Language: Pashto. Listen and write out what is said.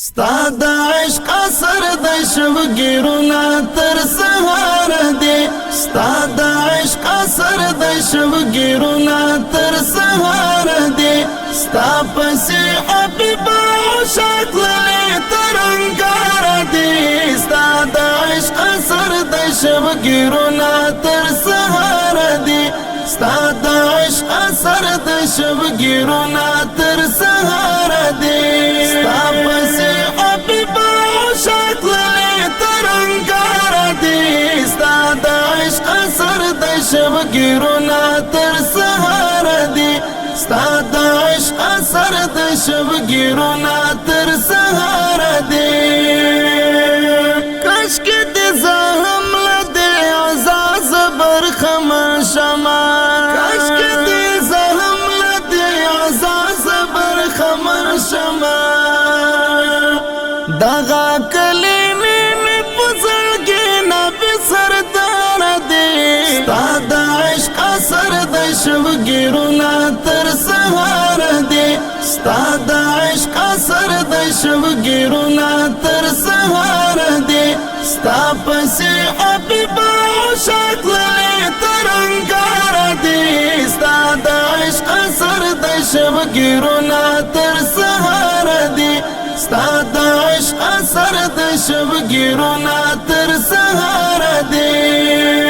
ستا د عشق اثر د شوګیرونا تر سهار دی ستا د عشق اثر د شوګیرونا تر سهار دی ستا پسې حبیبا شکل ترنګار دی ستا د عشق اثر د شوګیرونا تر سهار دی ستا د عشق اثر د شوګیرونا تر سهار دی ستا پسې حبیبا شکل ترنګار دی ستا د عشق اثر د شوګیرونا تر سهار دی ستا د عشق اثر د شوګیرونا تر سهار دی کاشکې د زهم لدې عزاز برخم شما کاشکې د زهم لدې عزاز برخم شما دغه کلمې مې په زړګي نه بې سردار دی ستا د عشق اثر د شوګیرونا تر سهار دی ستا د عشق اثر د شوګیرونا تر سهار دی ستا پسې حبیبا شکل ترنګار دی ستا د عشق اثر د شوګیرونا تر سهار دی ستا د عشق اثر د شوګیرونا تر سهار دی